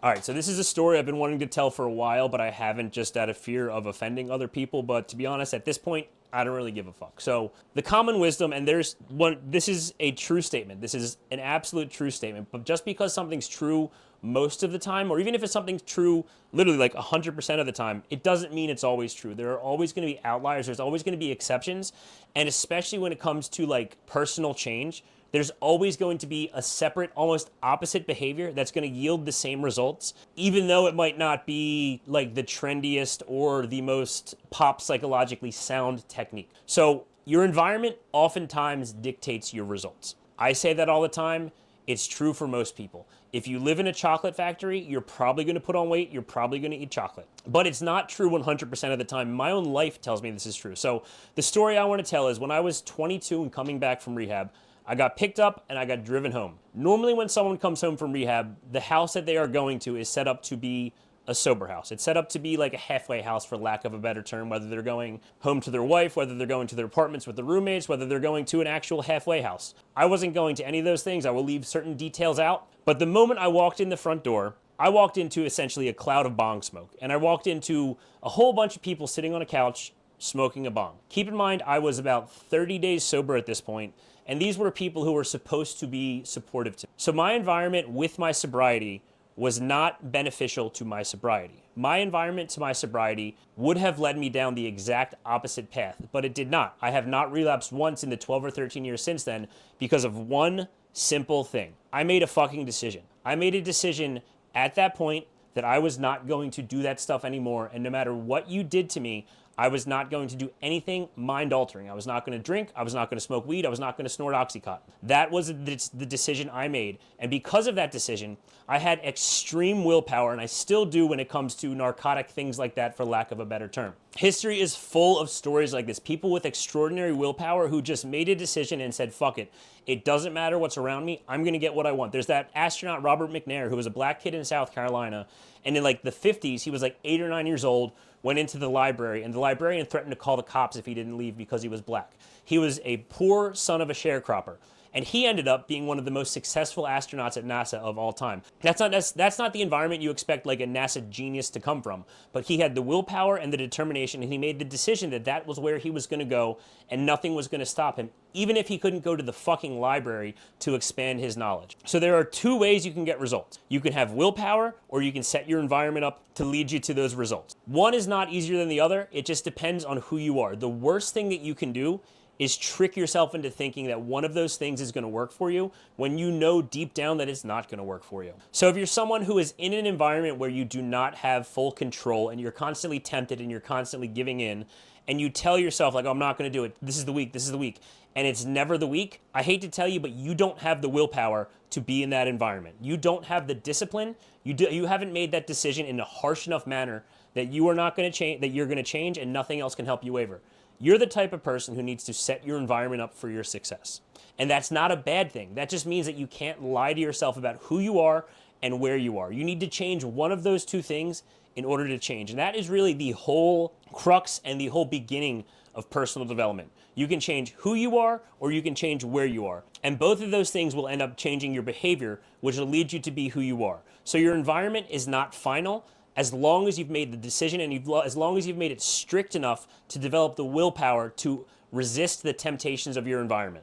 All right, so this is a story I've been wanting to tell for a while, but I haven't, just out of fear of offending other people. But to be honest, at this point, I don't really give a fuck. So the common wisdom, and there's one, this is a true statement. This is an absolute true statement. But just because something's true most of the time, or even if it's something true literally like 100% of the time, it doesn't mean it's always true. There are always going to be outliers. There's always going to be exceptions. And especially when it comes to like personal change, there's always going to be a separate, almost opposite behavior that's going to yield the same results, even though it might not be like the trendiest or the most pop psychologically sound technique. So your environment oftentimes dictates your results. I say that all the time. It's true for most people. If you live in a chocolate factory, you're probably going to put on weight. You're probably going to eat chocolate. But it's not true 100% of the time. My own life tells me this is true. So the story I want to tell is when I was 22 and coming back from rehab, I got picked up and I got driven home. Normally when someone comes home from rehab, the house that they are going to is set up to be a sober house. It's set up to be like a halfway house, for lack of a better term, whether they're going home to their wife, whether they're going to their apartments with their roommates, whether they're going to an actual halfway house. I wasn't going to any of those things. I will leave certain details out. But the moment I walked in the front door, I walked into essentially a cloud of bong smoke. And I walked into a whole bunch of people sitting on a couch smoking a bong. Keep in mind, I was about 30 days sober at this point, and these were people who were supposed to be supportive to me. So my environment with my sobriety was not beneficial to my sobriety. My environment to my sobriety would have led me down the exact opposite path, but it did not. I have not relapsed once in the 12 or 13 years since then because of one simple thing. I made a fucking decision. I made a decision at that point that I was not going to do that stuff anymore, and no matter what you did to me, I was not going to do anything mind-altering. I was not going to drink. I was not going to smoke weed. I was not going to snort Oxycontin. That was the decision I made. And because of that decision, I had extreme willpower, and I still do when it comes to narcotic things like that, for lack of a better term. History is full of stories like this. People with extraordinary willpower who just made a decision and said, fuck it. It doesn't matter what's around me. I'm going to get what I want. There's that astronaut, Robert McNair, who was a black kid in South Carolina. And in like the 50s, he was like 8 or 9 years old, went into the library, and the librarian threatened to call the cops if he didn't leave because he was black. He was a poor son of a sharecropper. And he ended up being one of the most successful astronauts at NASA of all time. That's not the environment you expect like a NASA genius to come from. But he had the willpower and the determination, and he made the decision that that was where he was going to go, and nothing was going to stop him, even if he couldn't go to the fucking library to expand his knowledge. So there are two ways you can get results. You can have willpower, or you can set your environment up to lead you to those results. One is not easier than the other. It just depends on who you are. The worst thing that you can do is trick yourself into thinking that one of those things is going to work for you when you know deep down that it's not going to work for you. So if you're someone who is in an environment where you do not have full control and you're constantly tempted and you're constantly giving in, and you tell yourself like, oh, I'm not going to do it, this is the week, and it's never the week, I hate to tell you, but you don't have the willpower to be in that environment. You don't have the discipline. You haven't made that decision in a harsh enough manner that you are not going to change, that you're going to change, and nothing else can help you waver. You're the type of person who needs to set your environment up for your success. And that's not a bad thing. That just means that you can't lie to yourself about who you are and where you are. You need to change one of those two things in order to change. And that is really the whole crux and the whole beginning of personal development. You can change who you are, or you can change where you are. And both of those things will end up changing your behavior, which will lead you to be who you are. So your environment is not final, as long as you've made the decision and as long as you've made it strict enough to develop the willpower to resist the temptations of your environment.